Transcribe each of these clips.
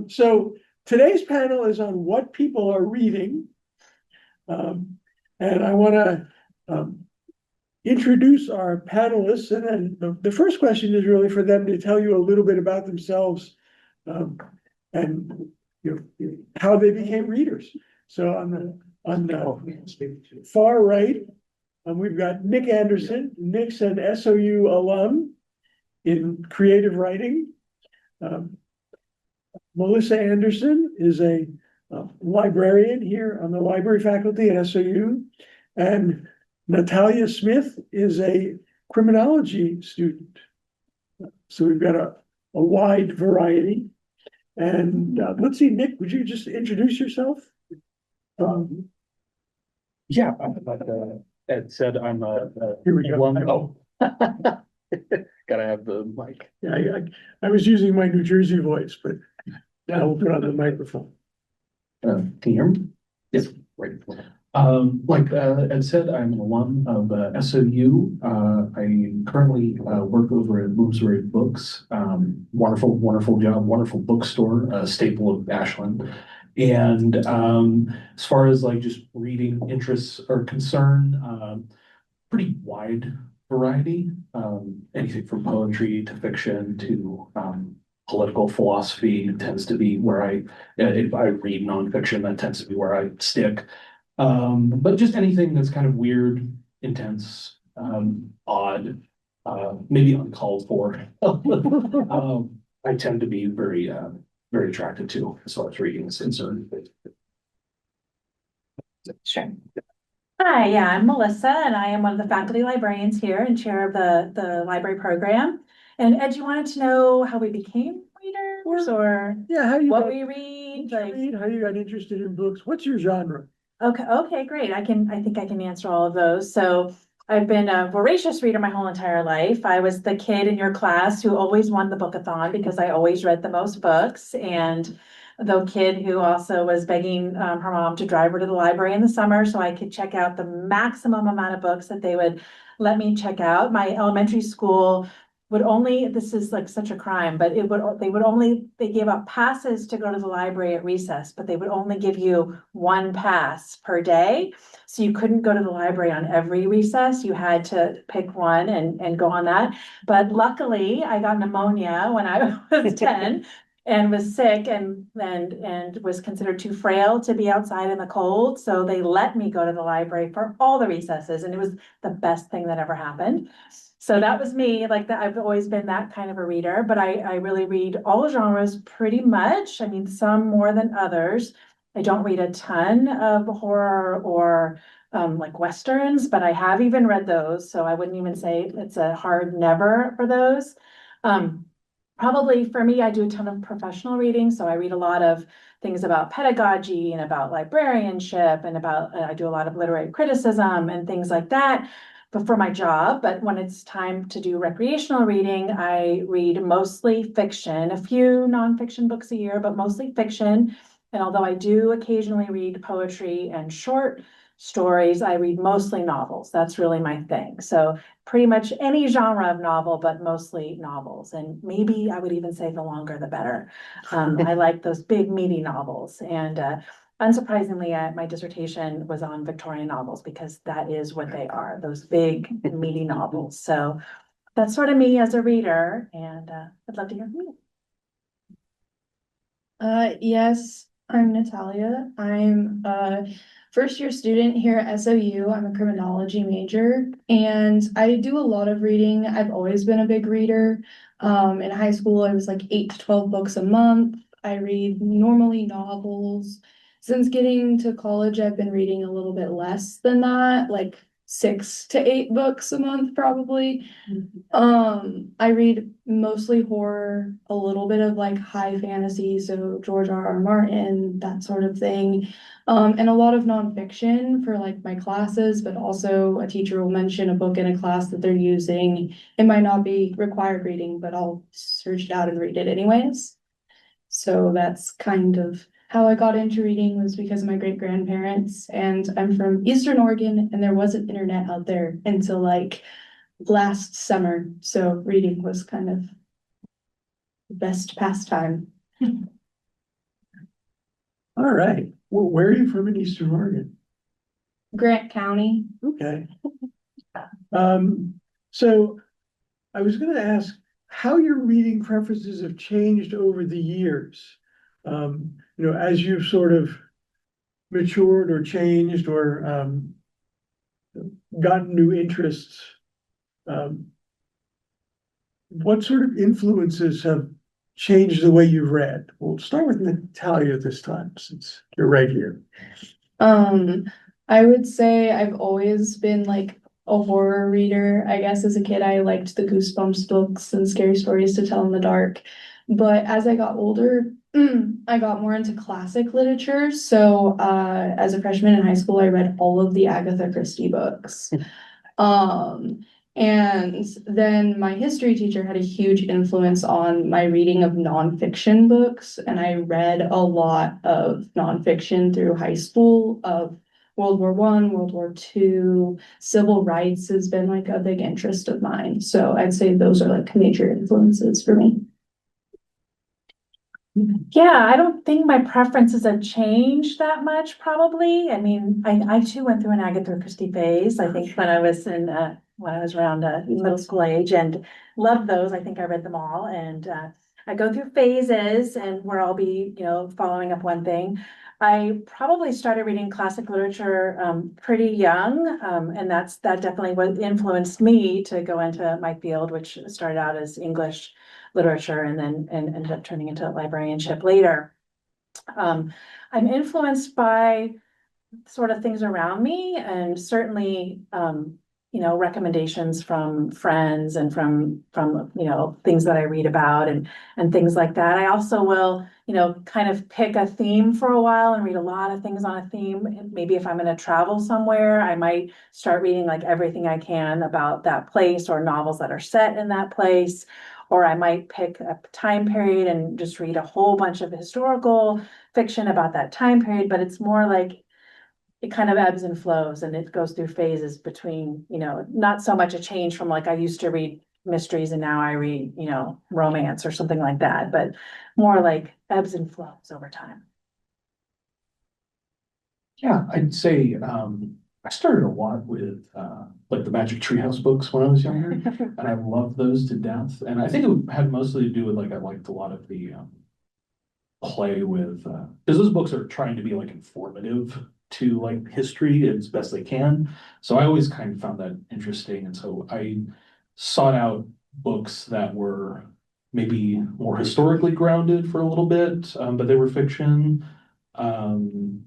So today's panel is on what people are reading. And I want to introduce our panelists. And then the first question is really for them to tell you a little bit about themselves and how they became readers. So on the far right, we've got Nic Anderson. Nic's an SOU alum in creative writing. Melissa Anderson is a librarian here on the library faculty at SOU, and Natalya Smith is a criminology student. So we've got a wide variety. And let's see, Nic, would you just introduce yourself? Yeah, like Ed said, I'm a Here we go. alum. Gotta have the mic. Yeah, I was using my New Jersey voice, but now we'll put on the microphone. Can you hear me? Yes, right. Like Ed said, I'm an alum of SOU. I currently work over at Bloomsbury Books. Wonderful, wonderful job, wonderful bookstore, a staple of Ashland. And as far as like just reading interests are concerned, pretty wide variety. Anything from poetry to fiction to political philosophy tends to be where if I read nonfiction, that tends to be where I stick. But just anything that's kind of weird, intense, odd, maybe uncalled for. I tend to be very, very attracted to as far as reading is concerned. Sure. Hi, yeah, I'm Melissa, and I am one of the faculty librarians here and chair of the library program. And Ed, you wanted to know how we became readers, or yeah, what we read, how you got interested in books? What's your genre? Okay, great. I think I can answer all of those. So I've been a voracious reader my whole entire life. I was the kid in your class who always won the bookathon because I always read the most books, and the kid who also was begging her mom to drive her to the library in the summer so I could check out the maximum amount of books that they would let me check out. My elementary school would only, this is like such a crime, but they gave out passes to go to the library at recess, but they would only give you one pass per day. So you couldn't go to the library on every recess. You had to pick one and go on that. But luckily I got pneumonia when I was 10 and was sick and was considered too frail to be outside in the cold. So they let me go to the library for all the recesses, and it was the best thing that ever happened. So that was me, like that. I've always been that kind of a reader, but I really read all genres pretty much. I mean, some more than others. I don't read a ton of horror or like Westerns, but I have even read those. So I wouldn't even say it's a hard never for those. Probably for me, I do a ton of professional reading. So I read a lot of things about pedagogy and about librarianship and about, I do a lot of literary criticism and things like that, but for my job. But when it's time to do recreational reading, I read mostly fiction, a few nonfiction books a year, but mostly fiction. And although I do occasionally read poetry and short stories, I read mostly novels. That's really my thing. So pretty much any genre of novel, but mostly novels. And maybe I would even say the longer, the better. I like those big, meaty novels. And unsurprisingly, my dissertation was on Victorian novels because that is what they are, those big, meaty novels. So that's sort of me as a reader. And I'd love to hear from you. Yes, I'm Natalya. I'm a first year student here at SOU. I'm a criminology major, and I do a lot of reading. I've always been a big reader. In high school, I was like 8 to 12 books a month. I read normally novels. Since getting to college, I've been reading a little bit less than that, like 6 to 8 books a month, probably. I read mostly horror, a little bit of like high fantasy, so George R.R. Martin, that sort of thing, and a lot of nonfiction for like my classes, but also a teacher will mention a book in a class that they're using. It might not be required reading, but I'll search it out and read it anyways. So that's kind of how I got into reading, was because of my great-grandparents, and I'm from Eastern Oregon, and there wasn't internet out there until like last summer, so reading was kind of the best pastime. All right. Well, where are you from in Eastern Oregon? Grant County. Okay. So I was gonna ask how your reading preferences have changed over the years. As you've sort of matured or changed or gotten new interests. Um, what sort of influences have changed the way you've read? We'll start with Natalia this time, since you're right here. I would say I've always been like a horror reader. I guess as a kid, I liked the Goosebumps books and scary stories to tell in the dark. But as I got older, I got more into classic literature. So as a freshman in high school, I read all of the Agatha Christie books. Um, and then my history teacher had a huge influence on my reading of nonfiction books. And I read a lot of nonfiction through high school of World War One, World War Two, civil rights has been like a big interest of mine. So I'd say those are like major influences for me. Yeah, I don't think my preferences have changed that much, probably. I mean, I too went through an Agatha Christie phase, I think when I was around middle school age and loved those. I think I read them all and I go through phases and where I'll be, following up one thing. I probably started reading classic literature pretty young, and that definitely what influenced me to go into my field, which started out as English literature and then ended up turning into librarianship later. I'm influenced by sort of things around me and certainly, recommendations from friends and from, things that I read about and things like that. I also will, kind of pick a theme for a while and read a lot of things on a theme. Maybe if I'm going to travel somewhere, I might start reading like everything I can about that place or novels that are set in that place. Or I might pick a time period and just read a whole bunch of historical fiction about that time period, but it's more like it kind of ebbs and flows and it goes through phases between, not so much a change from like I used to read mysteries and now I read, romance or something like that, but more like ebbs and flows over time. Yeah, I'd say I started a lot with like the Magic Treehouse books when I was younger, and I loved those to death. And I think it had mostly to do with like I liked a lot of the play with because those books are trying to be like informative to like history as best they can. So I always kind of found that interesting, and so I sought out books that were maybe more historically grounded for a little bit, but they were fiction. Um,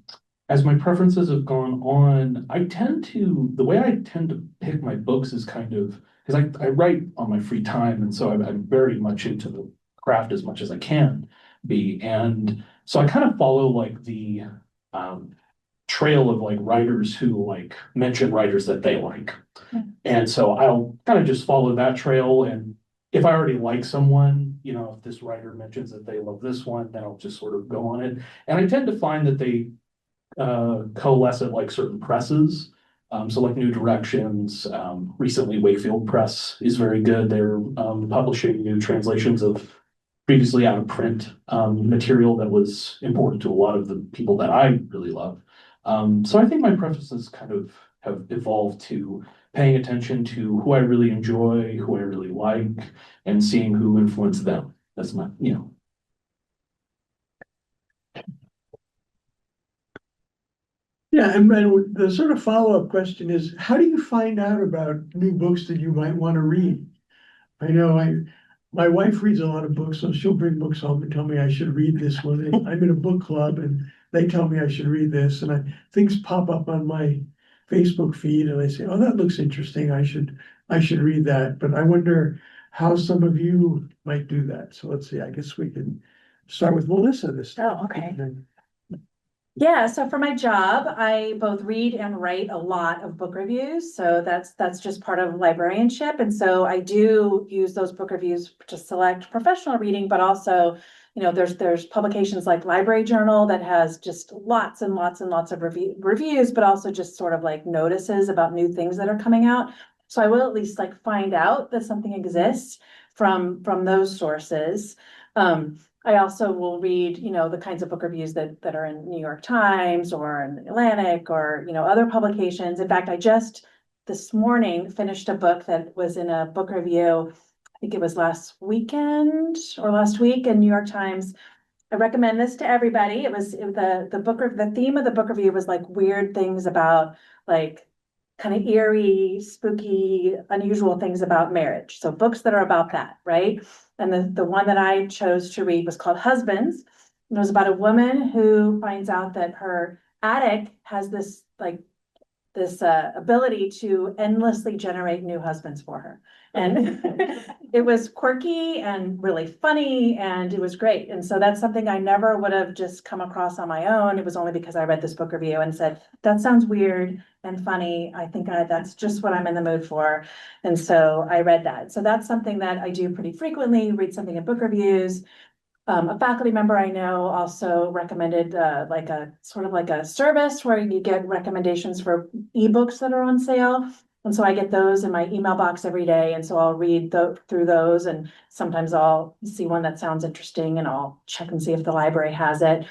as my preferences have gone on, the way I tend to pick my books is kind of, because I write on my free time, and so I'm very much into the craft as much as I can be. And so I kind of follow like the trail of like writers who like mention writers that they like. And so I'll kind of just follow that trail. And if I already like someone, if this writer mentions that they love this one, then I'll just sort of go on it. And I tend to find that they coalesce at like certain presses. So like New Directions, recently Wakefield Press is very good. They're publishing new translations of previously out of print material that was important to a lot of the people that I really love. So I think my preferences kind of have evolved to paying attention to who I really enjoy, who I really like, and seeing who influenced them. That's my. Yeah, and the sort of follow-up question is, how do you find out about new books that you might want to read? I know my wife reads a lot of books, so she'll bring books home and tell me I should read this one. And I'm in a book club and they tell me I should read this, and things pop up on my Facebook feed and I say, oh, that looks interesting. I should read that. But I wonder how some of you might do that. So let's see, I guess we can start with Melissa this time. Oh, okay. Yeah, so for my job, I both read and write a lot of book reviews. So that's just part of librarianship. And so I do use those book reviews to select professional reading, but also, there's publications like Library Journal that has just lots and lots and lots of reviews, but also just sort of like notices about new things that are coming out. So I will at least like find out that something exists from those sources. I also will read, the kinds of book reviews that are in New York Times or in Atlantic or, other publications. In fact, I just this morning finished a book that was in a book review. I think it was last weekend or last week in New York Times. I recommend this to everybody. It was the theme of the book review was like weird things about like kind of eerie, spooky, unusual things about marriage. So books that are about that, right? And the one that I chose to read was called Husbands. And it was about a woman who finds out that her attic has this ability to endlessly generate new husbands for her. And it was quirky and really funny and it was great. And so that's something I never would have just come across on my own. It was only because I read this book review and said, that sounds weird and funny. I think that's just what I'm in the mood for. And so I read that. So that's something that I do pretty frequently, read something in book reviews. A faculty member I know also recommended like a sort of like a service where you get recommendations for ebooks that are on sale. And so I get those in my email box every day. And so I'll read through those. And sometimes I'll see one that sounds interesting and I'll check and see if the library has it.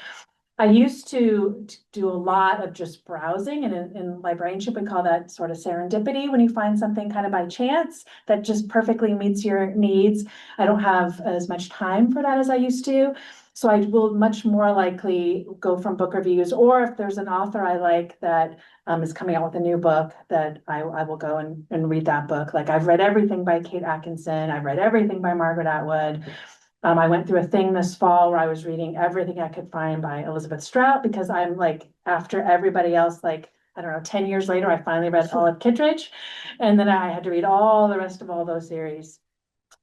I used to do a lot of just browsing, and in librarianship, we call that sort of serendipity, when you find something kind of by chance that just perfectly meets your needs. I don't have as much time for that as I used to. So I will much more likely go from book reviews, or if there's an author I like that is coming out with a new book, that I will go and read that book. Like I've read everything by Kate Atkinson. I've read everything by Margaret Atwood. I went through a thing this fall where I was reading everything I could find by Elizabeth Strout, because I'm like, after everybody else, like, I don't know, 10 years later, I finally read Olive Kitteridge. And then I had to read all the rest of all those series.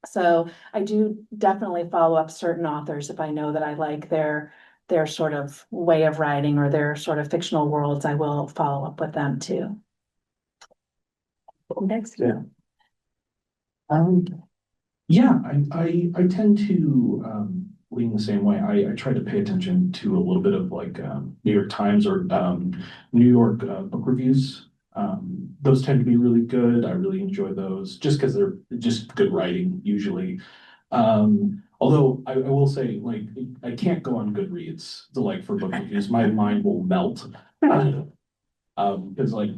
So I do definitely follow up certain authors if I know that I like their sort of way of writing or their sort of fictional worlds. I will follow up with them too. Next. Yeah. Yeah, I tend to lean the same way. I try to pay attention to a little bit of like New York Times or New York book reviews. Those tend to be really good. I really enjoy those just because they're just good writing usually. Although I will say, like, I can't go on Goodreads to like for book reviews. My mind will melt. Because like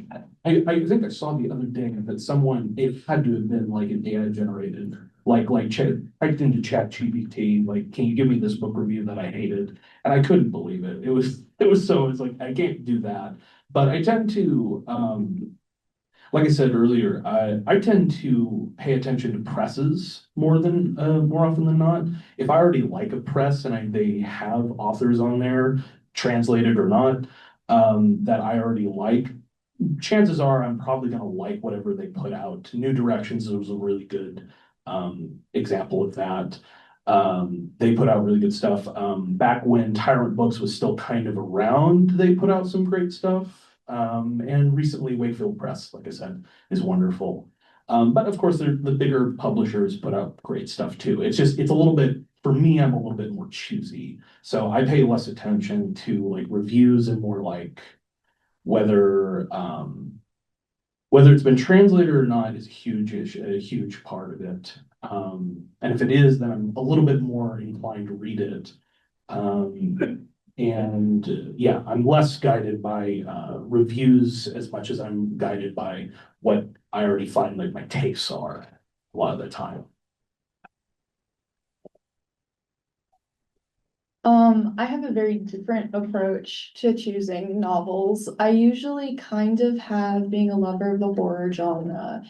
I think I saw the other day that someone, it had to have been like an AI generated, like typed into ChatGPT, like, can you give me this book review that I hated? And I couldn't believe it. It's like I can't do that. But I tend to like I said earlier, I tend to pay attention to presses more often than not. If I already like a press and they have authors on there, translated or not, that I already like, chances are I'm probably going to like whatever they put out. New Directions was a really good example of that. They put out really good stuff. Back when Tyrant Books was still kind of around, they put out some great stuff. And recently Wakefield Press, like I said, is wonderful. But of course, the bigger publishers put out great stuff too. It's a little bit, for me, I'm a little bit more choosy. So I pay less attention to like reviews and more like whether it's been translated or not is a huge part of it. And if it is, then I'm a little bit more inclined to read it. Yeah, I'm less guided by reviews as much as I'm guided by what I already find like my tastes are a lot of the time. I have a very different approach to choosing novels. I usually kind of have, being a lover of the horror genre,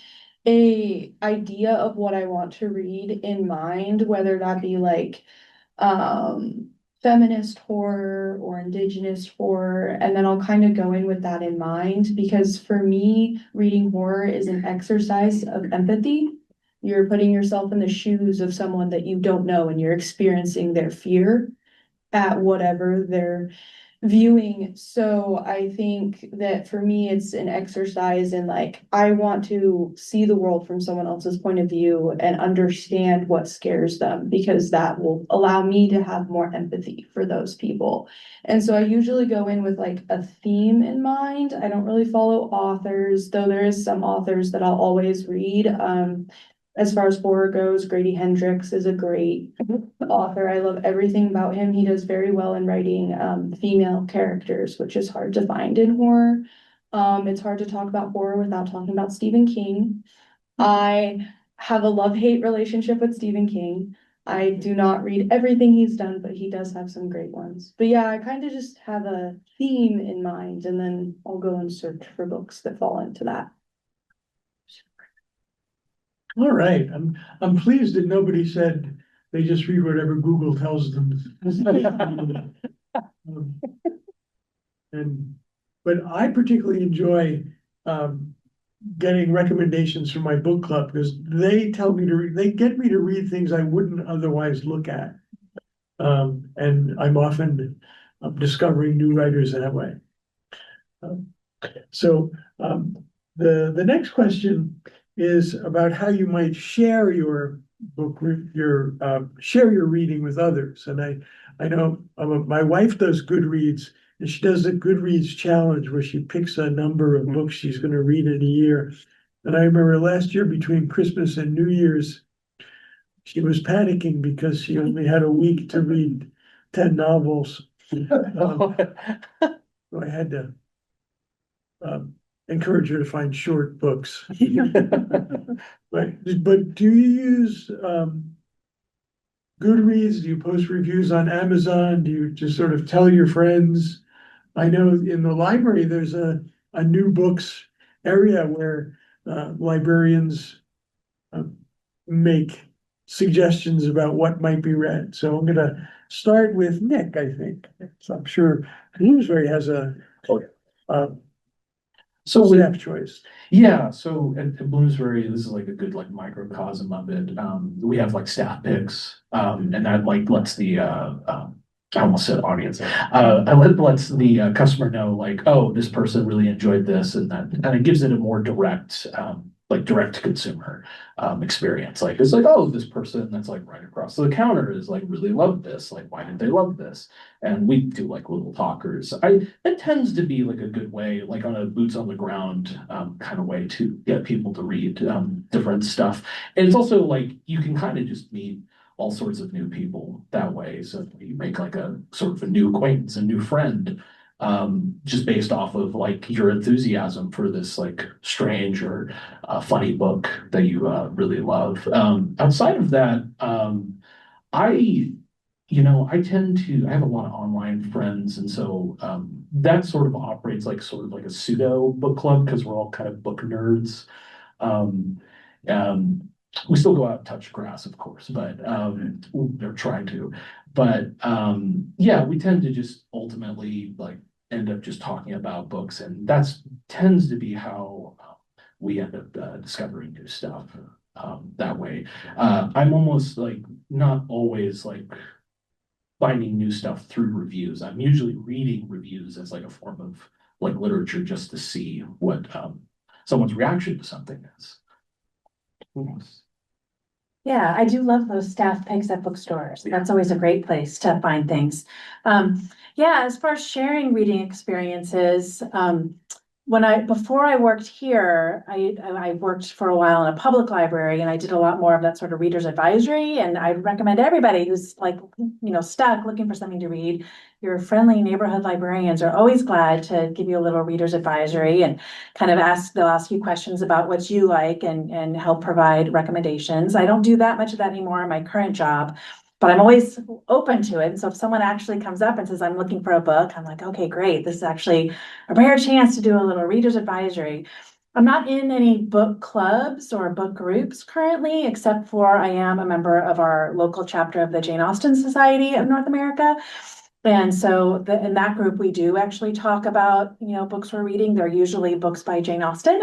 a idea of what I want to read in mind, whether that be like feminist horror or indigenous horror, and then I'll kind of go in with that in mind, because for me, reading horror is an exercise of empathy. You're putting yourself in the shoes of someone that you don't know and you're experiencing their fear at whatever they're viewing. So I think that for me, it's an exercise in like, I want to see the world from someone else's point of view and understand what scares them, because that will allow me to have more empathy for those people. And so I usually go in with like a theme in mind. I don't really follow authors, though there is some authors that I'll always read. as far as horror goes, Grady Hendrix is a great author. I love everything about him. He does very well in writing female characters, which is hard to find in horror. It's hard to talk about horror without talking about Stephen King. I have a love-hate relationship with Stephen King. I do not read everything he's done, but he does have some great ones. But yeah, I kind of just have a theme in mind, and then I'll go and search for books that fall into that. All right, I'm pleased that nobody said they just read whatever Google tells them. Um, And, but I particularly enjoy getting recommendations from my book club because they tell me to read, they get me to read things I wouldn't otherwise look at. And I'm often discovering new writers that way. So the next question is about how you might share your book, share your reading with others. And I know my wife does Goodreads, and she does a Goodreads challenge where she picks a number of books she's going to read in a year. And I remember last year between Christmas and New Year's, she was panicking because she only had a week to read 10 novels. So I had to encourage her to find short books. But do you use Goodreads? Do you post reviews on Amazon? Do you just sort of tell your friends? I know in the library, there's a new books area where librarians make suggestions about what might be read. So I'm gonna start with Nic, I think. So I'm sure Bloomsbury has a So staff choice. yeah, so at Bloomsbury, this is like a good like microcosm of it. We have like staff picks, and that like lets the I almost said audience. Lets the customer know like, oh, this person really enjoyed this, and that kind of gives it a more direct, like direct to consumer experience. Like it's like, oh, this person that's like right across the counter is like really loved this. Like, why did they love this? And we do like little talkers. It tends to be like a good way, like on a boots on the ground kind of way to get people to read different stuff. And it's also like you can kind of just meet all sorts of new people that way. So you make like a sort of a new acquaintance, a new friend, just based off of like your enthusiasm for this like strange or funny book that you really love. Outside of that, I, I tend to, I have a lot of online friends. And so that sort of operates like sort of like a pseudo book club because we're all kind of book nerds. Um, we still go out and touch grass, of course, but they're trying to. But yeah, we tend to just ultimately like end up just talking about books, and that's tends to be how we end up discovering new stuff that way. I'm almost like not always like finding new stuff through reviews. I'm usually reading reviews as like a form of like literature just to see what someone's reaction to something is. Yeah, I do love those staff picks at bookstores. That's always a great place to find things. Yeah, as far as sharing reading experiences, before I worked here, I worked for a while in a public library, and I did a lot more of that sort of reader's advisory. And I recommend everybody who's like, stuck looking for something to read. Your friendly neighborhood librarians are always glad to give you a little reader's advisory and kind of they'll ask you questions about what you like and help provide recommendations. I don't do that much of that anymore in my current job, but I'm always open to it. And so if someone actually comes up and says, I'm looking for a book, I'm like, okay, great. This is actually a rare chance to do a little reader's advisory. I'm not in any book clubs or book groups currently, except for I am a member of our local chapter of the Jane Austen Society of North America. And so in that group, we do actually talk about, books we're reading. They're usually books by Jane Austen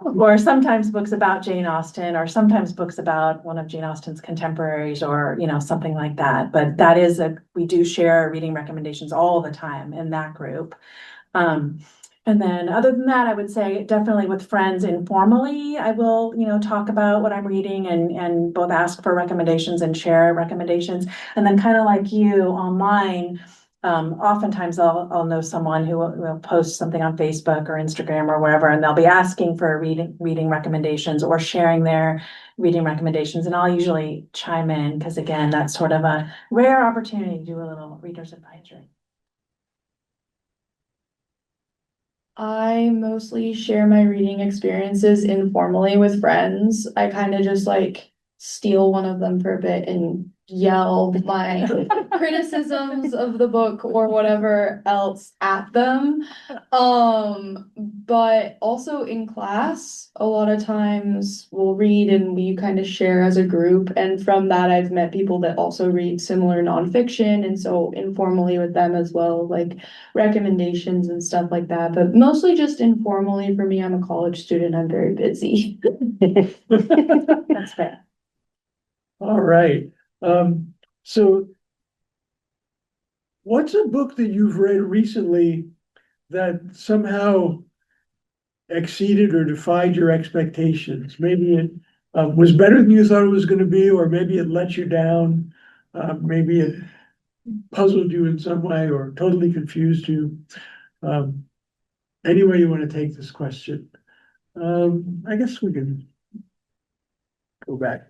or sometimes books about Jane Austen or sometimes books about one of Jane Austen's contemporaries or, something like that. But we do share reading recommendations all the time in that group. And then other than that, I would say definitely with friends informally, I will, talk about what I'm reading and both ask for recommendations and share recommendations. And then kind of like you online, oftentimes I'll know someone who will post something on Facebook or Instagram or wherever, and they'll be asking for reading recommendations or sharing their reading recommendations. And I'll usually chime in because, again, that's sort of a rare opportunity to do a little reader's advisory. I mostly share my reading experiences informally with friends. I kind of just like steal one of them for a bit and yell my criticisms of the book or whatever else at them. But also in class, a lot of times we'll read and we kind of share as a group. And from that, I've met people that also read similar nonfiction. And so informally with them as well, like recommendations and stuff like that. But mostly just informally for me, I'm a college student. I'm very busy. That's fair. All right. So what's a book that you've read recently that somehow exceeded or defied your expectations? Maybe it was better than you thought it was going to be, or maybe it let you down. Maybe it puzzled you in some way or totally confused you. Any way you want to take this question. I guess we can go back.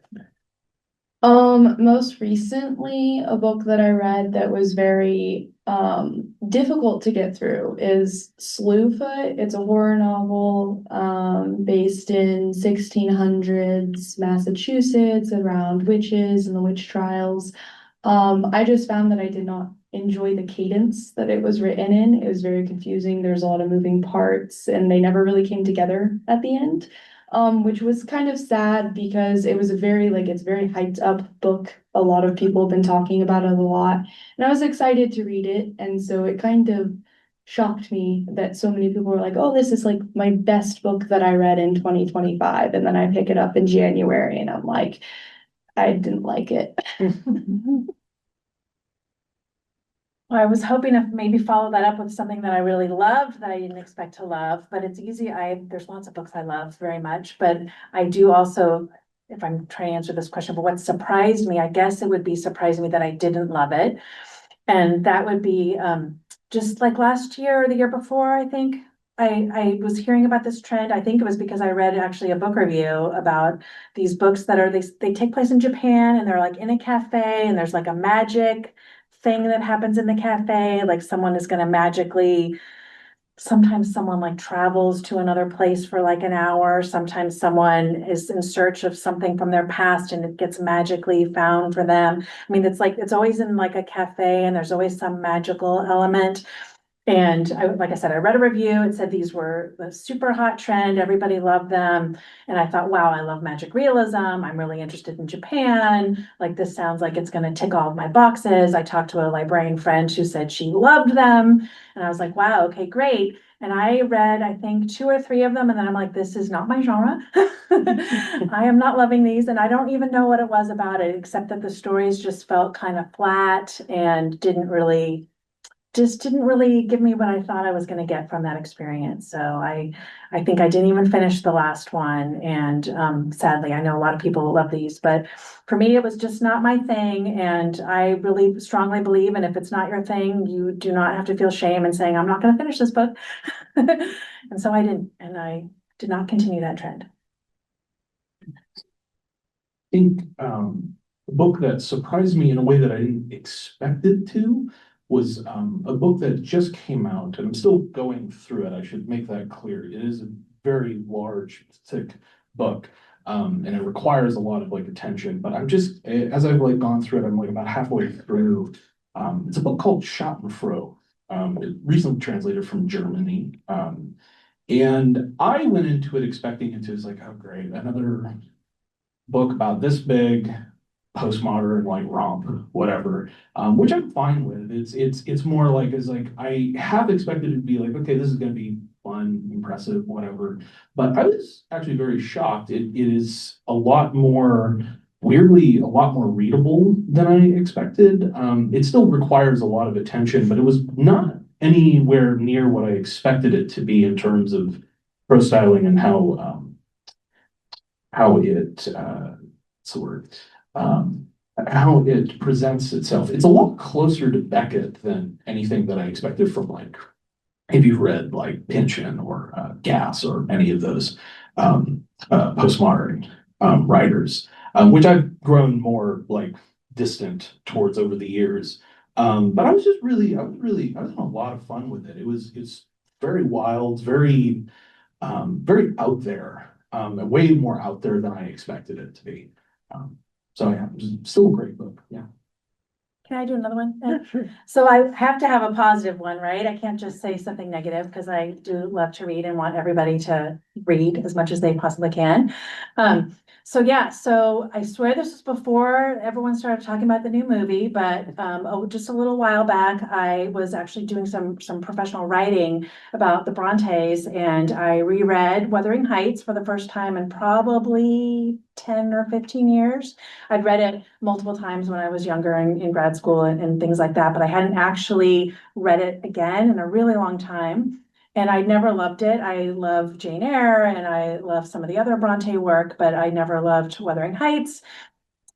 Most recently, a book that I read that was very difficult to get through is Slewfoot. It's a horror novel based in 1600s Massachusetts around witches and the witch trials. I just found that I did not enjoy the cadence that it was written in. It was very confusing. There's a lot of moving parts, and they never really came together at the end. Which was kind of sad because it was a very, it's very hyped up book. A lot of people have been talking about it a lot, and I was excited to read it. And so it kind of shocked me that so many people were like, oh, this is like my best book that I read in 2025. And then I pick it up in January and I'm like, I didn't like it. Well, I was hoping to maybe follow that up with something that I really loved that I didn't expect to love, but it's easy. There's lots of books I love very much, but I do also, if I'm trying to answer this question, but what surprised me, I guess it would be surprising me that I didn't love it. And that would be just like last year or the year before, I think. I was hearing about this trend. I think it was because I read actually a book review about these books that they take place in Japan and they're like in a cafe and there's like a magic thing that happens in the cafe, like someone is going to magically, sometimes someone like travels to another place for like an hour, sometimes someone is in search of something from their past and it gets magically found for them. I mean, it's always in like a cafe and there's always some magical element. And like I said, I read a review. It said these were a super hot trend. Everybody loved them. And I thought, wow, I love magic realism. I'm really interested in Japan. Like, this sounds like it's going to tick all of my boxes. I talked to a librarian friend who said she loved them. And I was like, wow, okay, great. And I read, I think, 2 or 3 of them. And then I'm like, this is not my genre. I am not loving these. And I don't even know what it was about it, except that the stories just felt kind of flat and didn't really give me what I thought I was going to get from that experience. So I think I didn't even finish the last one. And sadly, I know a lot of people love these, but for me, it was just not my thing. And I really strongly believe, and if it's not your thing, you do not have to feel shame in saying, I'm not going to finish this book. And so I didn't, and I did not continue that trend. I think a book that surprised me in a way that I didn't expect it to was a book that just came out, and I'm still going through it. I should make that clear. It is a very large, thick book, and it requires a lot of attention. But I'm just, as I've gone through it, I'm about halfway through. It's a book called Schadenfreude. It recently translated from Germany. And I went into it expecting it to oh great, another book about this big, postmodern romp, whatever, which I'm fine with. It's more I have expected it to be okay, this is going to be fun, impressive, whatever. But I was actually very shocked. It is a lot more, weirdly, a lot more readable than I expected. It still requires a lot of attention, but it was not anywhere near what I expected it to be in terms of prose styling and how it what's the word? how it presents itself. It's a lot closer to Beckett than anything that I expected from like, if you've read like Pynchon or Gass or any of those postmodern writers, which I've grown more like distant towards over the years. But I was just really, I was having a lot of fun with it. It's very wild, very out there, way more out there than I expected it to be. So yeah, it was still a great book. Yeah. Can I do another one? Yeah, sure. So I have to have a positive one, right? I can't just say something negative because I do love to read and want everybody to read as much as they possibly can. So yeah, so I swear this was before everyone started talking about the new movie, but just a little while back, I was actually doing some professional writing about the Brontes, and I reread Wuthering Heights for the first time in probably 10 or 15 years. I'd read it multiple times when I was younger in grad school and things like that, but I hadn't actually read it again in a really long time. And I never loved it. I love Jane Eyre and I love some of the other Bronte work, but I never loved Wuthering Heights.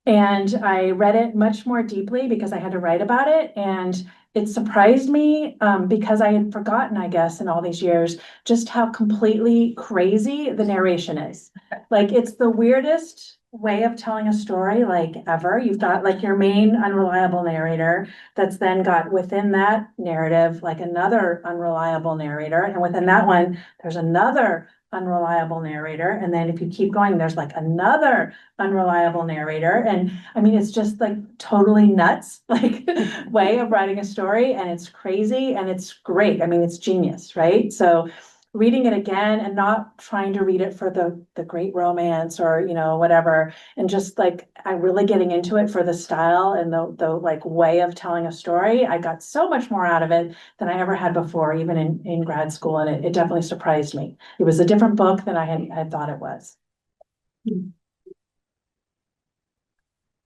And I read it much more deeply because I had to write about it. And it surprised me because I had forgotten, I guess, in all these years, just how completely crazy the narration is. Like, it's the weirdest way of telling a story like ever. You've got like your main unreliable narrator that's then got within that narrative like another unreliable narrator, and within that one there's another unreliable narrator, and then if you keep going there's like another unreliable narrator. And I mean, it's just like totally nuts like way of writing a story, and it's crazy and it's great. I mean, it's genius, right? So reading it again and not trying to read it for the great romance or whatever, and just like I really getting into it for the style and the like way of telling a story. I got so much more out of it than I ever had before, even in grad school, and it definitely surprised me. It was a different book than I had thought it was.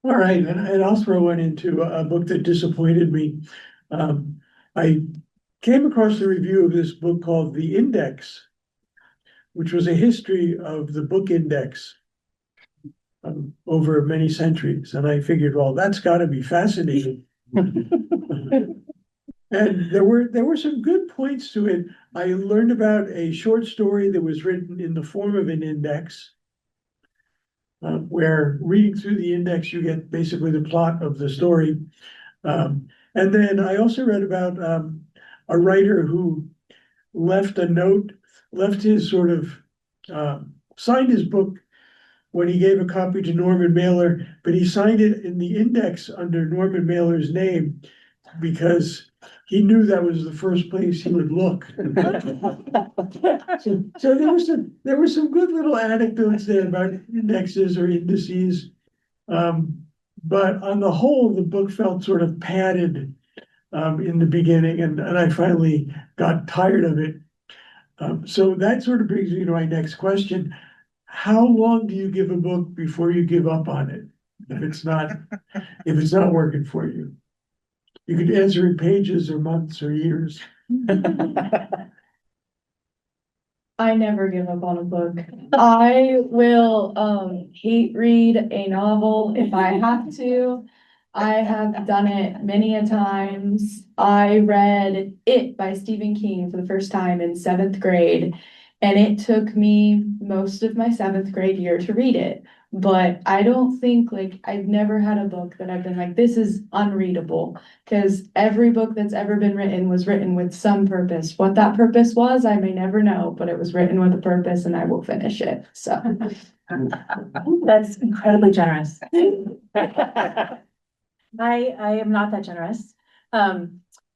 All right, and I'll throw one into a book that disappointed me. I came across a review of this book called The Index, which was a history of the book index over many centuries. And I figured, well, that's got to be fascinating. And there were some good points to it. I learned about a short story that was written in the form of an index, where reading through the index, you get basically the plot of the story. And then I also read about a writer who left a note, left his sort of, signed his book when he gave a copy to Norman Mailer, but he signed it in the index under Norman Mailer's name because he knew that was the first place he would look. So there were some good little anecdotes there about indexes or indices. But on the whole, the book felt sort of padded in the beginning, and I finally got tired of it. So that sort of brings me to my next question. How long do you give a book before you give up on it if it's not working for you? You could answer in pages or months or years. I never give up on a book. I will hate read a novel if I have to. I have done it many a times. I read It by Stephen King for the first time in 7th grade, and it took me most of my 7th grade year to read it. But I don't think, like, I've never had a book that I've been like, this is unreadable, because every book that's ever been written was written with some purpose. What that purpose was, I may never know, but it was written with a purpose and I will finish it. So That's incredibly generous. I am not that generous.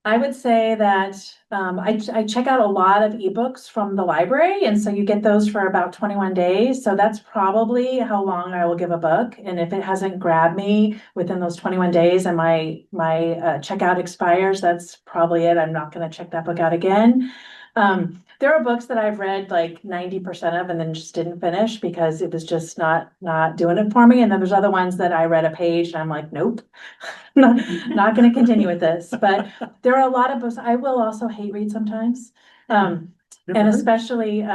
I would say that I check out a lot of ebooks from the library, and so you get those for about 21 days. So that's probably how long I will give a book. And if it hasn't grabbed me within those 21 days and my checkout expires, that's probably it. I'm not going to check that book out again. There are books that I've read like 90% of and then just didn't finish because it was just not doing it for me. And then there's other ones that I read a page and I'm like, nope, not going to continue with this. But there are a lot of books. I will also hate read sometimes. And especially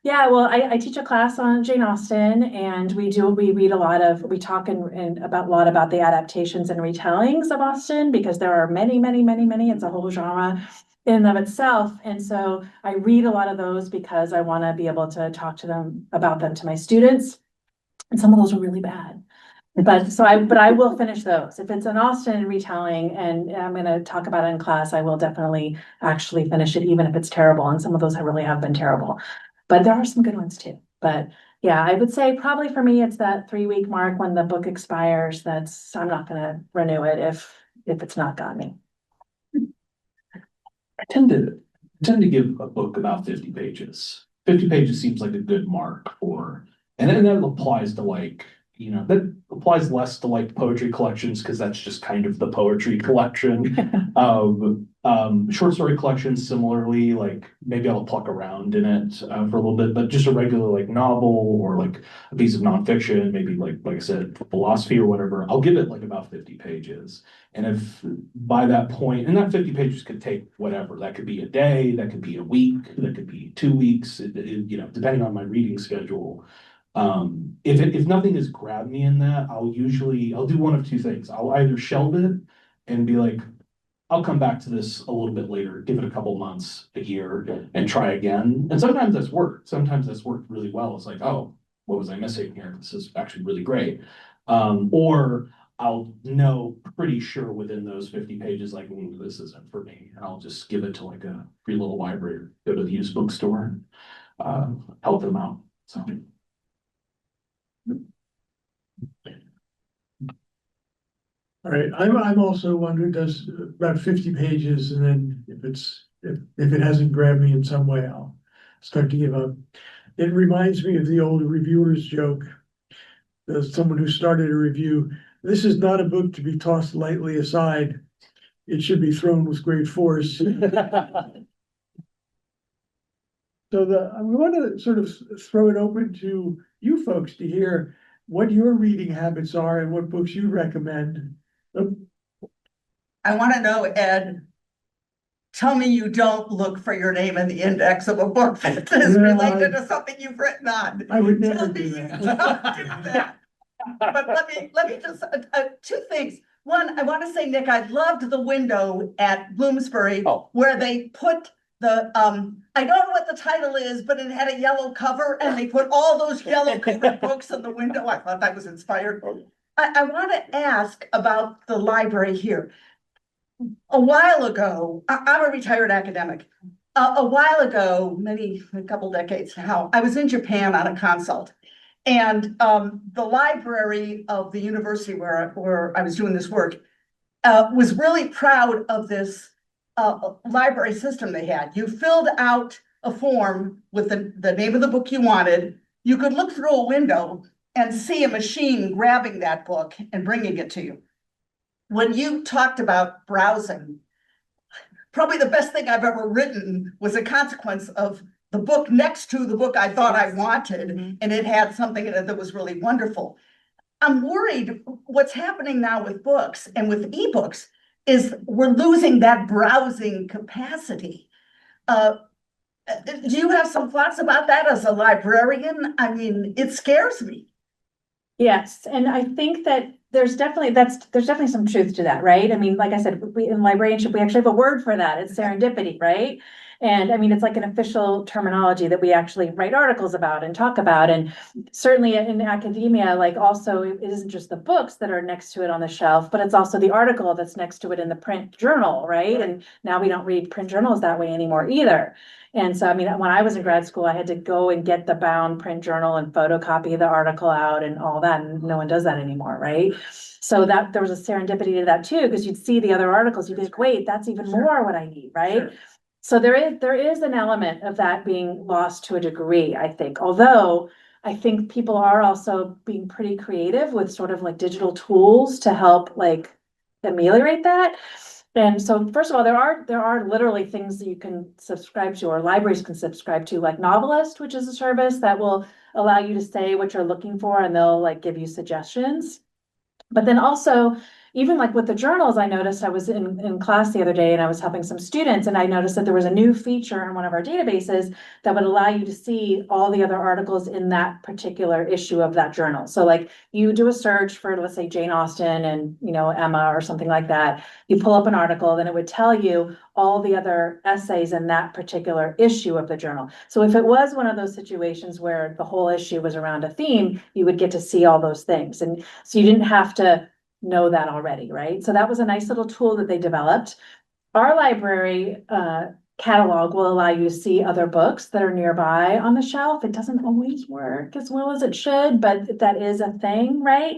Yeah, well, I teach a class on Jane Austen and we read a lot of, we talk about a lot about the adaptations and retellings of Austen because there are many, it's a whole genre in and of itself. And so I read a lot of those because I want to be able to talk to them about them to my students. And some of those are really bad. But I will finish those. If it's an Austen retelling and I'm gonna talk about it in class, I will definitely actually finish it, even if it's terrible. And some of those really have been terrible. But there are some good ones too. But yeah, I would say probably for me, it's that 3 week mark when the book expires. I'm not gonna renew it if it's not got me. I tend to give a book about 50 pages. 50 pages seems like a good mark for, and then that applies to like, you know, that applies less to like poetry collections because that's just kind of the poetry collection. Short story collections similarly, like maybe I'll pluck around in it for a little bit, but just a regular like novel or like a piece of nonfiction, maybe like I said, philosophy or whatever, I'll give it like about 50 pages. And if by that point, and that 50 pages could take whatever, that could be a day, that could be a week, that could be 2 weeks, you know, depending on my reading schedule. If nothing has grabbed me in that, I'll do one of two things. I'll either shelve it and be like, I'll come back to this a little bit later, give it a couple months, a year, and try again. And sometimes that's worked. Sometimes that's worked really well. It's like, oh, what was I missing here? This is actually really great. Or I'll know pretty sure within those 50 pages, like, this isn't for me. And I'll just give it to like a free little library, go to the used bookstore, and help them out. So. All right, I'm also one who does about 50 pages, and then if it hasn't grabbed me in some way, I'll start to give up. It reminds me of the old reviewer's joke. There's someone who started a review. This is not a book to be tossed lightly aside. It should be thrown with great force. So we want to sort of throw it open to you folks to hear what your reading habits are and what books you recommend. I want to know, Ed, tell me you don't look for your name in the index of a book that is No, related to something you've written on. I would never Tell me do you that. don't do that. But let me just, two things. One, I want to say, Nick, I loved the window at Bloomsbury where they put the, I don't know what the title is, but it had a yellow cover and they put all those yellow covered books in the window. I thought that was inspired. I want to ask about the library here. A while ago, I'm a retired academic. A while ago, maybe a couple decades now, I was in Japan on a consult. And the library of the university where I was doing this work was really proud of this library system they had. You filled out a form with the name of the book you wanted. You could look through a window and see a machine grabbing that book and bringing it to you. When you talked about browsing, probably the best thing I've ever written was a consequence of the book next to the book I thought I wanted, and it had something in it that was really wonderful. I'm worried what's happening now with books and with ebooks is we're losing that browsing capacity. Do you have some thoughts about that as a librarian? I mean, it scares me. Yes, and I think that there's definitely some truth to that, right? I mean, like I said, in librarianship, we actually have a word for that. It's serendipity, right? And I mean, it's like an official terminology that we actually write articles about and talk about. And certainly in academia, like also it isn't just the books that are next to it on the shelf, but it's also the article that's next to it in the print journal, right? And now we don't read print journals that way anymore either. And so, I mean, when I was in grad school, I had to go and get the bound print journal and photocopy the article out and all that. And no one does that anymore, right? So that there was a serendipity to that too, because you'd see the other articles, you'd be like, wait, that's even more what I need, right? Sure. So there is an element of that being lost to a degree, I think. Although I think people are also being pretty creative with sort of like digital tools to help like ameliorate that. And so first of all, there are literally things that you can subscribe to or libraries can subscribe to, like Novelist, which is a service that will allow you to say what you're looking for and they'll like give you suggestions. But then also even like with the journals, I noticed I was in class the other day and I was helping some students and I noticed that there was a new feature in one of our databases that would allow you to see all the other articles in that particular issue of that journal. So like you do a search for, let's say, Jane Austen and, Emma or something like that. You pull up an article, then it would tell you all the other essays in that particular issue of the journal. So if it was one of those situations where the whole issue was around a theme, you would get to see all those things. And so you didn't have to know that already, right? So that was a nice little tool that they developed. Our library catalog will allow you to see other books that are nearby on the shelf. It doesn't always work as well as it should, but that is a thing, right?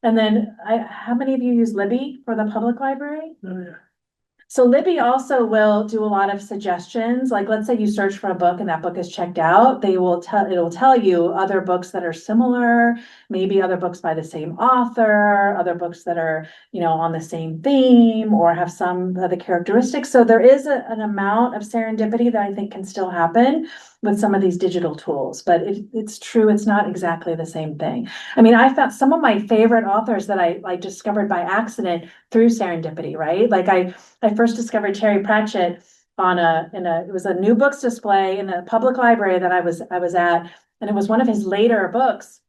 And then how many of you use Libby for the public library? Oh, yeah. So Libby also will do a lot of suggestions. Like, let's say you search for a book and that book is checked out. It'll tell you other books that are similar, maybe other books by the same author, other books that are, on the same theme or have some of the characteristics. So there is an amount of serendipity that I think can still happen with some of these digital tools, but it's true. It's not exactly the same thing. I mean, I found some of my favorite authors that I discovered by accident through serendipity, right? Like I first discovered Terry Pratchett it was a new books display in a public library that I was at, and it was one of his later books.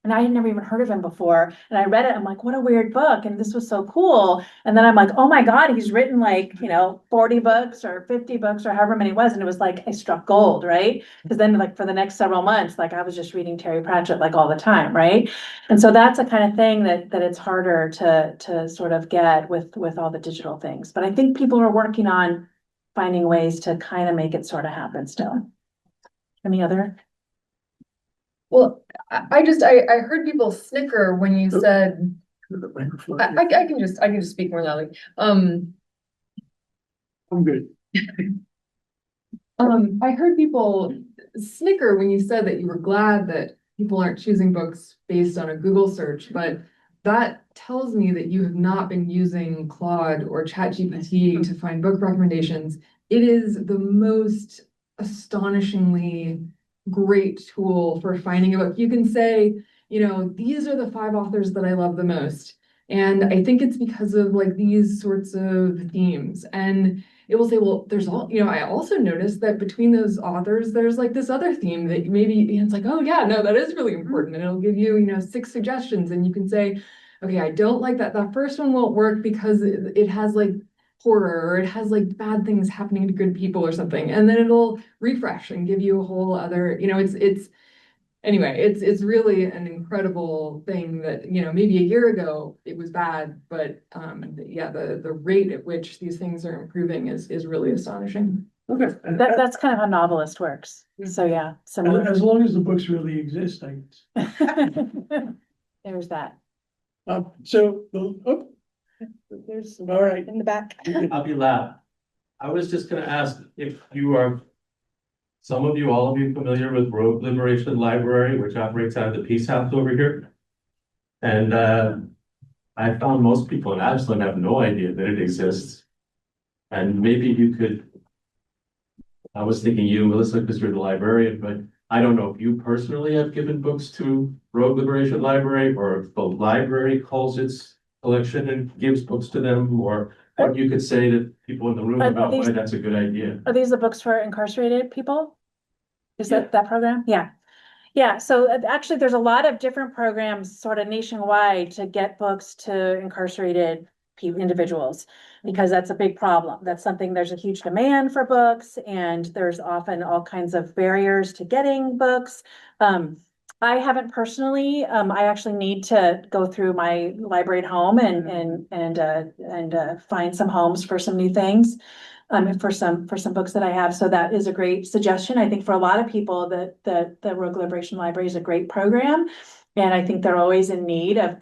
And I had never even heard of him before. And I read it. I'm like, what a weird book. And this was so cool. And then I'm like, oh my God, he's written like, 40 books or 50 books or however many it was. And it was like, I struck gold, right? Because then like for the next several months, like I was just reading Terry Pratchett like all the time, right? And so that's the kind of thing that it's harder to sort of get with all the digital things. But I think people are working on finding ways to kind of make it sort of happen still. Any other? Well, I heard people snicker when you said, The microphone. I can just speak more loudly. I'm good. I heard people snicker when you said that you were glad that people aren't choosing books based on a Google search, but that tells me that you have not been using Claude or ChatGPT to find book recommendations. It is the most astonishingly great tool for finding a book. You can say, these are the 5 authors that I love the most. And I think it's because of like these sorts of themes. And it will say, well, I also noticed that between those authors, there's like this other theme that maybe it's like, oh yeah, no, that is really important. And it'll give you, 6 suggestions. And you can say, okay, I don't like that. That first one won't work because it has like horror or it has like bad things happening to good people or something. And then it'll refresh and give you a whole other, it's really an incredible thing that, maybe a year ago it was bad, but the rate at which these things are improving is really astonishing. Okay. That's kind of how Novelist works. So yeah, similar. As long as the books really exist, I guess. There's that. There's, all right. In the back. I'll be loud. I was just gonna ask if all of you familiar with Rogue Liberation Library, which operates out of the Peace House over here? And I found most people in Ashland have no idea that it exists. And maybe you could, I was thinking you, Melissa, because you're the librarian, but I don't know if you personally have given books to Rogue Liberation Library, or if the library calls its collection and gives books to them, or what you could say to people in the room about why that's a good idea. Are these the books for incarcerated people? Is that program? Yeah. Yeah, so actually there's a lot of different programs sort of nationwide to get books to incarcerated individuals, because that's a big problem. That's something, there's a huge demand for books and there's often all kinds of barriers to getting books. I haven't personally, I actually need to go through my library at home and find some homes for some new things. For some books that I have. So that is a great suggestion. I think for a lot of people that the Rogue Liberation Library is a great program. And I think they're always in need of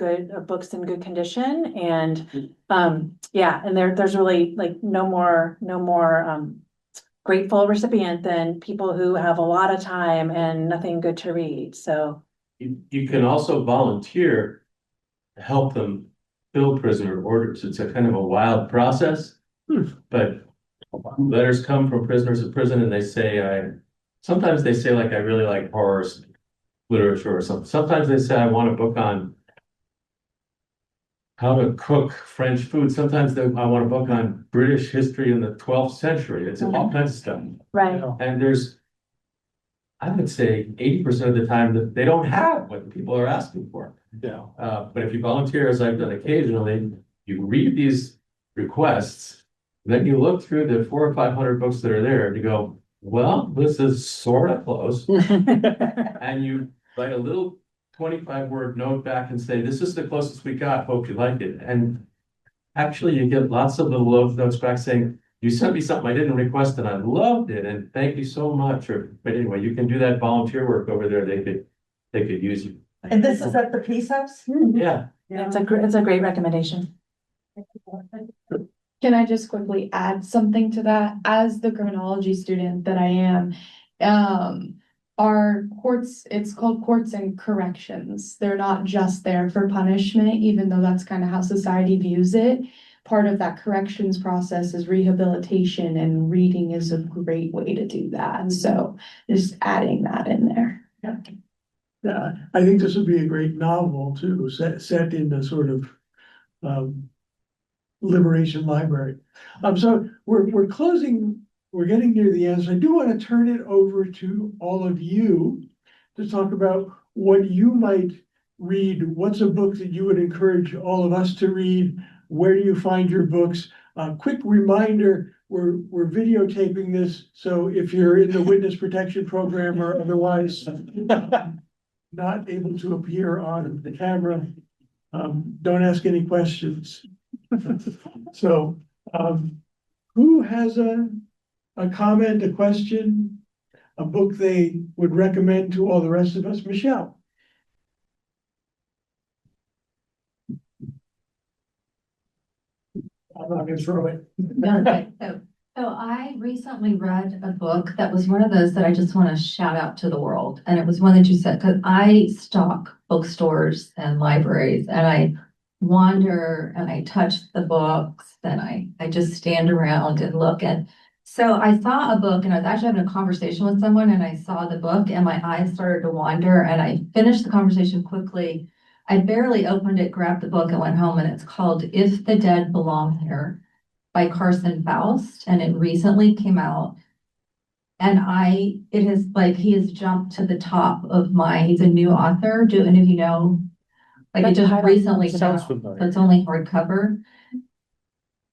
books in good condition. And and there's really like no more grateful recipient than people who have a lot of time and nothing good to read. So you can also volunteer to help them fill prisoner orders. It's a kind of a wild process, but letters come from prisoners of prison and they say, sometimes they say like, I really like horror literature or something. Sometimes they say, I want a book on how to cook French food. Sometimes I want a book on British history in the 12th century. It's all kinds of stuff. Right. And I would say 80% of the time that they don't have what people are asking for. Yeah. But if you volunteer, as I've done occasionally, you read these requests, then you look through the 400 or 500 books that are there and you go, well, this is sort of close. And you write a little 25-word note back and say, this is the closest we got, hope you like it. And actually you get lots of little notes back saying, you sent me something I didn't request and I loved it, and thank you so much. But anyway, you can do that volunteer work over there. They could use you. And this is at the Peace House? Yeah. It's a great recommendation. Can I just quickly add something to that? As the criminology student that I am, our courts, it's called courts and corrections. They're not just there for punishment, even though that's kind of how society views it. Part of that corrections process is rehabilitation, and reading is a great way to do that. So just adding that in there. Yeah, I think this would be a great novel too, set in the sort of Liberation Library. So we're closing, we're getting near the end. So I do want to turn it over to all of you to talk about what you might read. What's a book that you would encourage all of us to read? Where do you find your books? Quick reminder, we're videotaping this, so if you're in the witness protection program or otherwise not able to appear on the camera, don't ask any questions. So, who has a comment, a question, a book they would recommend to all the rest of us? Michelle. I'm not gonna throw it. Okay, so I recently read a book that was one of those that I just want to shout out to the world. And it was one that you said, because I stalk bookstores and libraries and I wander and I touch the books and I just stand around and look. And so I saw a book and I was actually having a conversation with someone and I saw the book and my eyes started to wander and I finished the conversation quickly. I barely opened it, grabbed the book and went home, and it's called If the Dead Belong Here by Carson Faust, and it recently came out. And he has jumped to the top of he's a new author. Do any of you know? Like it just recently came out, so it's only hardcover.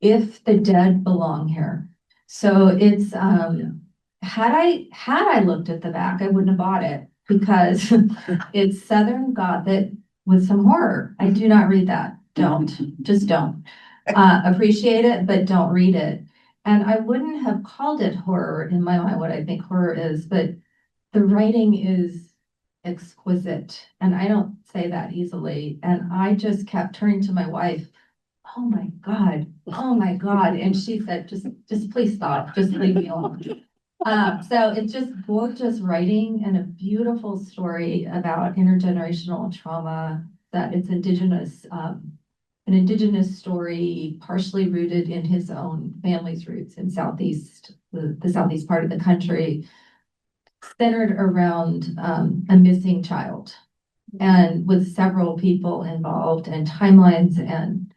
If the Dead Belong Here. So it's, had I looked at the back, I wouldn't have bought it because it's Southern Gothic with some horror. I do not read that. Just don't. Appreciate it, but don't read it. And I wouldn't have called it horror in my mind, what I think horror is, but the writing is exquisite. And I don't say that easily. And I just kept turning to my wife, oh my God. And she said, just please stop, just leave me alone. So it's just gorgeous writing and a beautiful story about intergenerational trauma, that it's an indigenous story, partially rooted in his own family's roots in the southeast part of the country, centered around a missing child and with several people involved and timelines. And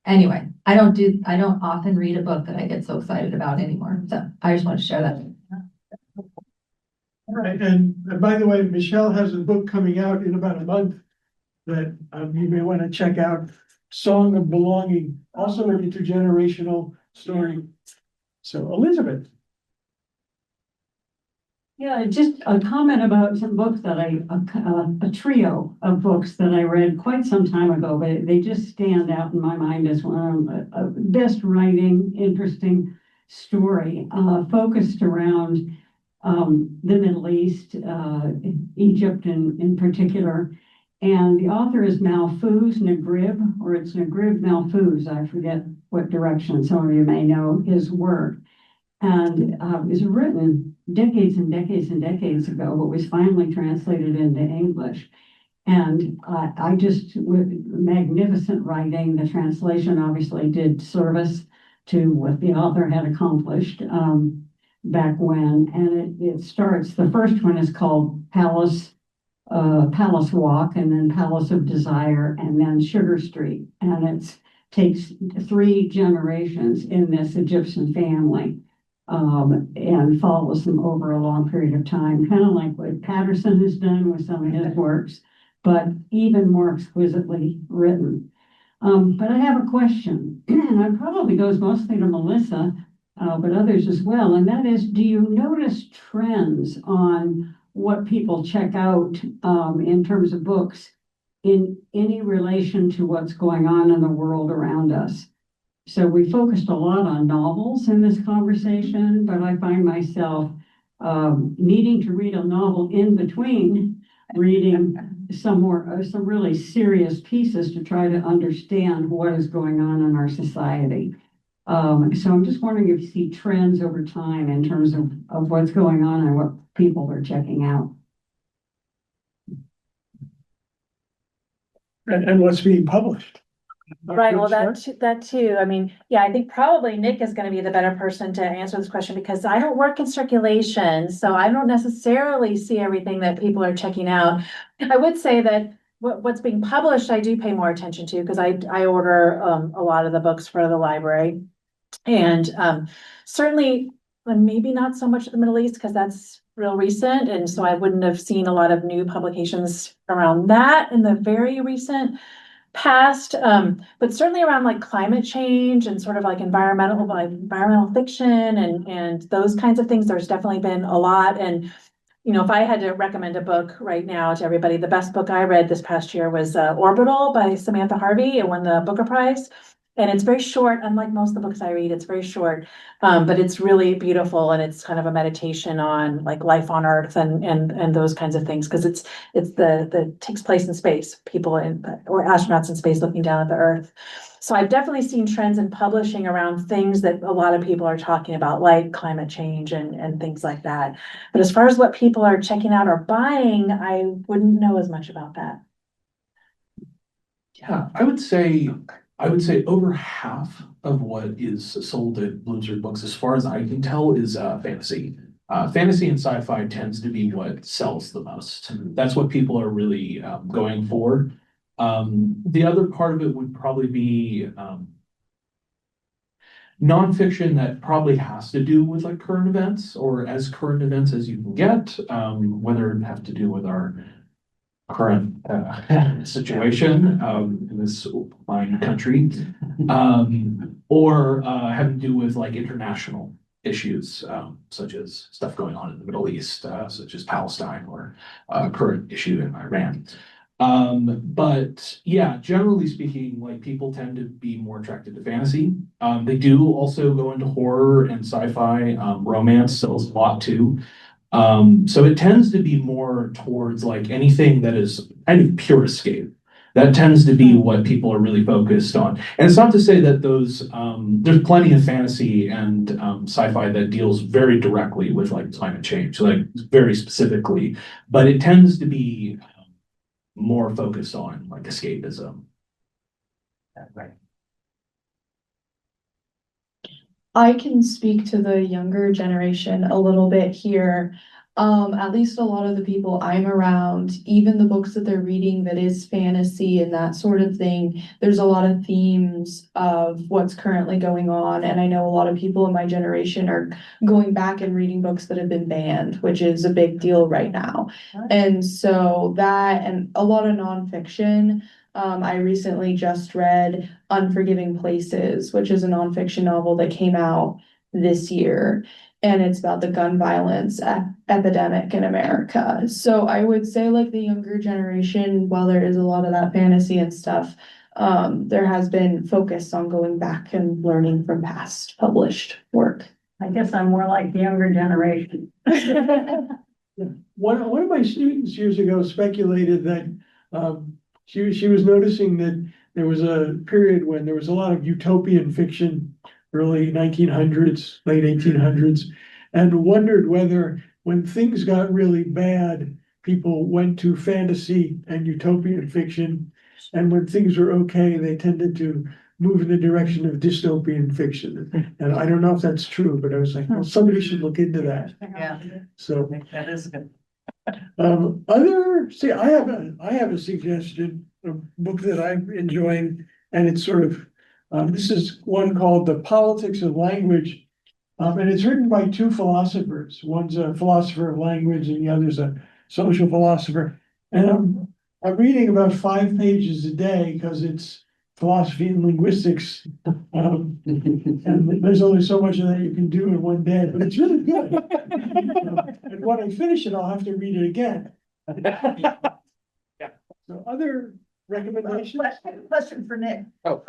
anyway, I don't often read a book that I get so excited about anymore. So I just want to share that. All right, and by the way, Michelle has a book coming out in about a month that you may want to check out, Song of Belonging, also an intergenerational story. So Elizabeth. Yeah, just a comment about some books that a trio of books that I read quite some time ago, but they just stand out in my mind as one of the best writing, interesting story, focused around the Middle East, Egypt in particular. And the author is Mahfouz Naguib, or it's Naguib Mahfouz. I forget what direction some of you may know his work. And it was written decades and decades and decades ago, but was finally translated into English. And with magnificent writing, the translation obviously did service to what the author had accomplished back when. And it starts, the first one is called Palace Palace Walk, and then Palace of Desire, and then Sugar Street. And it takes 3 generations in this Egyptian family, and follows them over a long period of time, kind of like what Patterson has done with some of his works, but even more exquisitely written. But I have a question, and it probably goes mostly to Melissa, but others as well, and that is, do you notice trends on what people check out in terms of books in any relation to what's going on in the world around us? So we focused a lot on novels in this conversation, but I find myself needing to read a novel in between reading some really serious pieces to try to understand what is going on in our society. So I'm just wondering if you see trends over time in terms of what's going on and what people are checking out. And what's being published. Right, well, that too, I mean, yeah, I think probably Nic is gonna be the better person to answer this question, because I don't work in circulation, so I don't necessarily see everything that people are checking out. I would say that what's being published, I do pay more attention to, because I order a lot of the books for the library. And certainly, and maybe not so much the Middle East, because that's real recent, and so I wouldn't have seen a lot of new publications around that in the very recent past, but certainly around like climate change and sort of like environmental fiction and those kinds of things. There's definitely been a lot. And if I had to recommend a book right now to everybody, the best book I read this past year was Orbital by Samantha Harvey. It won the Booker Prize. And it's very short, unlike most of the books I read, it's very short, but it's really beautiful, and it's kind of a meditation on like life on Earth and those kinds of things, because it's the takes place in space, or astronauts in space looking down at the Earth. So I've definitely seen trends in publishing around things that a lot of people are talking about, like climate change and things like that. But as far as what people are checking out or buying, I wouldn't know as much about that. Yeah, I would say over half of what is sold at Bloomsbury Books, as far as I can tell, is fantasy. Fantasy and sci-fi tends to be what sells the most. That's what people are really going for. The other part of it would probably be nonfiction that probably has to do with like current events, or as current events as you can get, whether it have to do with our current situation in this fine country, or having to do with like international issues, such as stuff going on in the Middle East, such as Palestine, or current issue in Iran. But yeah, generally speaking, like people tend to be more attracted to fantasy. They do also go into horror and sci-fi. Romance sells a lot too. So it tends to be more towards like anything that is kind of pure escape. That tends to be what people are really focused on. And it's not to say that there's plenty of fantasy and sci-fi that deals very directly with like climate change, like very specifically, but it tends to be more focused on like escapism. Right. I can speak to the younger generation a little bit here. At least a lot of the people I'm around, even the books that they're reading that is fantasy and that sort of thing, there's a lot of themes of what's currently going on. And I know a lot of people in my generation are going back and reading books that have been banned, which is a big deal right now. And so that, and a lot of nonfiction. I recently just read Unforgiving Places, which is a nonfiction novel that came out this year. And it's about the gun violence epidemic in America. So I would say like the younger generation, while there is a lot of that fantasy and stuff, there has been focus on going back and learning from past published work. I guess I'm more like the younger generation. One of my students years ago speculated that she was noticing that there was a period when there was a lot of utopian fiction, early 1900s, late 1800s, and wondered whether when things got really bad, people went to fantasy and utopian fiction, and when things were okay, they tended to move in the direction of dystopian fiction. And I don't know if that's true, but I was like, well, somebody should look into that. Yeah. So That is good. I have a suggestion, a book that I'm enjoying, and it's sort of, this is one called The Politics of Language. And it's written by two philosophers. One's a philosopher of language and the other's a social philosopher. And I'm reading about 5 pages a day because it's philosophy and linguistics. And there's only so much of that you can do in one day, but it's really good. And when I finish it, I'll have to read it again. So other recommendations? Question for Nick. Oh.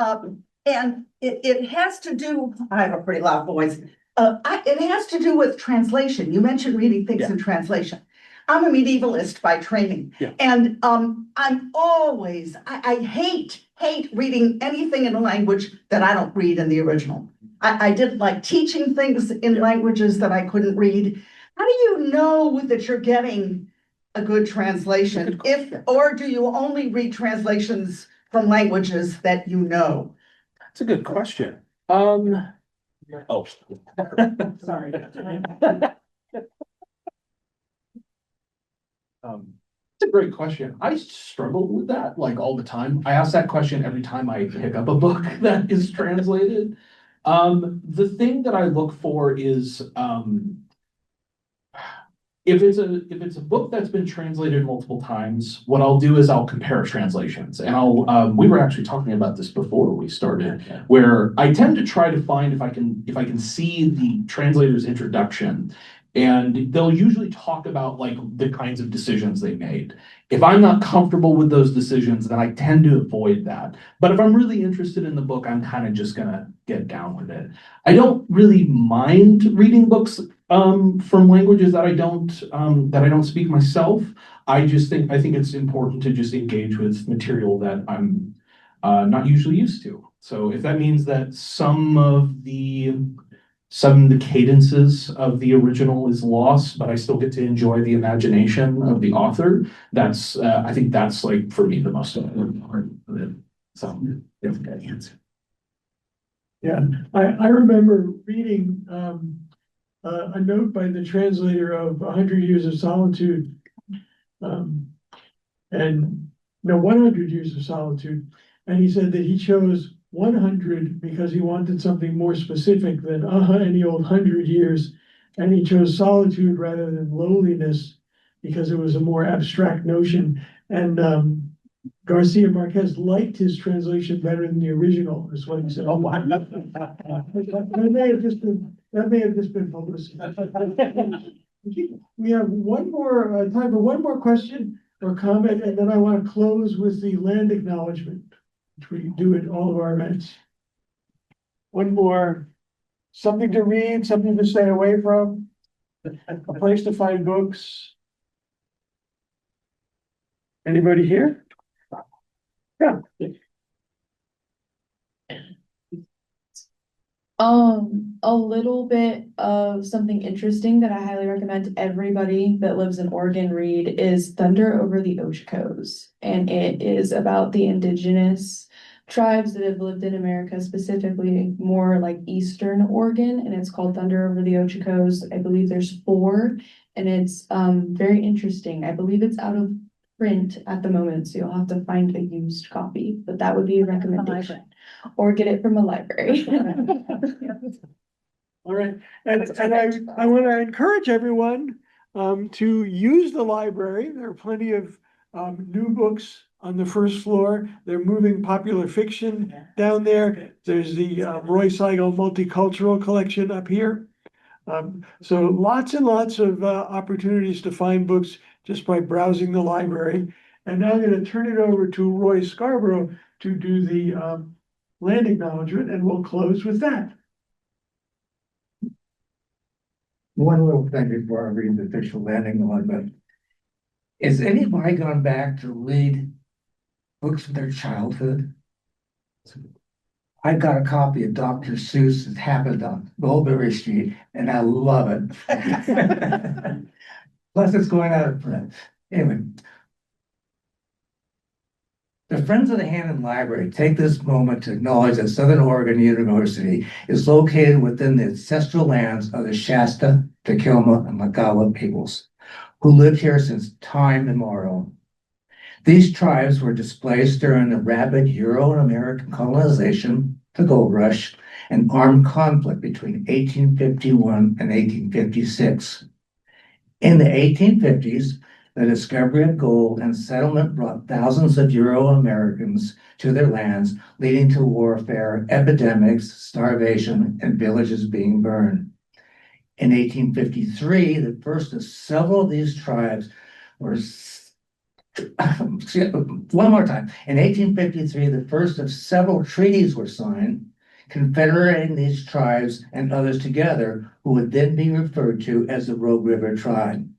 And it has to do, I have a pretty loud voice. It has to do with translation. You mentioned reading things in translation. I'm a medievalist by training. Yeah. And I'm always, I hate reading anything in a language that I don't read in the original. I didn't like teaching things in languages that I couldn't read. How do you know that you're getting a good translation? Or do you only read translations from languages that you know? That's a good question. Sorry. It's a great question. I struggle with that like all the time. I ask that question every time I pick up a book that is translated. The thing that I look for is if it's a book that's been translated multiple times, what I'll do is I'll compare translations, and we were actually talking about this before we started, where I tend to try to find if I can see the translator's introduction, and they'll usually talk about like the kinds of decisions they made. If I'm not comfortable with those decisions, then I tend to avoid that. But if I'm really interested in the book, I'm kind of just gonna get down with it. I don't really mind reading books from languages that I don't speak myself. I think it's important to just engage with material that I'm not usually used to. So if that means that some of the cadences of the original is lost, but I still get to enjoy the imagination of the author, I think that's like for me the most important part of it. So that's a good answer. Yeah, I remember reading a note by the translator of 100 Years of Solitude, and no, 100 Years of Solitude, and he said that he chose 100 because he wanted something more specific than any old 100 years, and he chose solitude rather than loneliness because it was a more abstract notion. And Garcia Marquez liked his translation better than the original, is what he said. Oh, wow. That may have just been publicity. We have one more time for one more question or comment, and then I want to close with the land acknowledgement, which we do at all of our events. One more, something to read, something to stay away from, a place to find books. Anybody here? Yeah. A little bit of something interesting that I highly recommend everybody that lives in Oregon read is Thunder Over the Oshkosh. And it is about the indigenous tribes that have lived in America, specifically more like Eastern Oregon, and it's called Thunder Over the Oshkosh. I believe there's 4, and it's very interesting. I believe it's out of print at the moment, so you'll have to find a used copy, but that would be a recommendation. Or get it from a library. All right, and I want to encourage everyone to use the library. There are plenty of new books on the first floor. They're moving popular fiction down there. There's the Roy Seigel Multicultural Collection up here. So lots and lots of opportunities to find books just by browsing the library. And now I'm going to turn it over to Roy Scarborough to do the land acknowledgement, and we'll close with that. One little thing before I read the official land acknowledgement. Has anybody gone back to read books from their childhood? I got a copy of Dr. Seuss. It happened on Mulberry Street, and I love it. Plus, it's going out of print. Anyway, the Friends of the Hannon Library take this moment to acknowledge that Southern Oregon University is located within the ancestral lands of the Shasta, Takelma, and Magawa peoples. who lived here since time immemorial. These tribes were displaced during the rapid Euro and American colonization, the gold rush, and armed conflict between 1851 and 1856. In the 1850s, the discovery of gold and settlement brought thousands of Euro-Americans to their lands, leading to warfare, epidemics, starvation, and villages being burned. In 1853, the first of several of these tribes were one more time. In 1853, the first of several treaties were signed, confederating these tribes and others together, who would then be referred to as the Rogue River Tribe.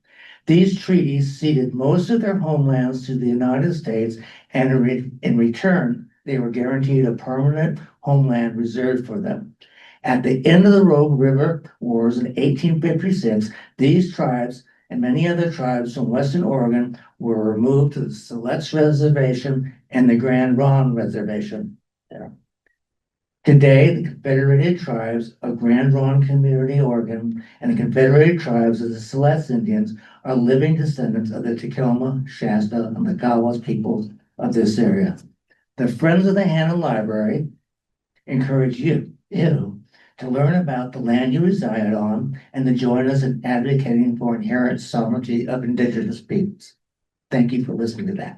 These treaties ceded most of their homelands to the United States, and in return, they were guaranteed a permanent homeland reserved for them. At the end of the Rogue River Wars in 1856, these tribes and many other tribes from Western Oregon were removed to the Siletz Reservation and the Grand Ronde Reservation. Today, the Confederated Tribes of Grand Ronde Community, Oregon, and the Confederated Tribes of the Siletz Indians are living descendants of the Tacoma, Shasta, and the Gawas peoples of this area. The Friends of the Hannon Library encourage you to learn about the land you reside on and to join us in advocating for inherent sovereignty of Indigenous peoples. Thank you for listening to that.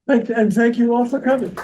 And thank you all for coming.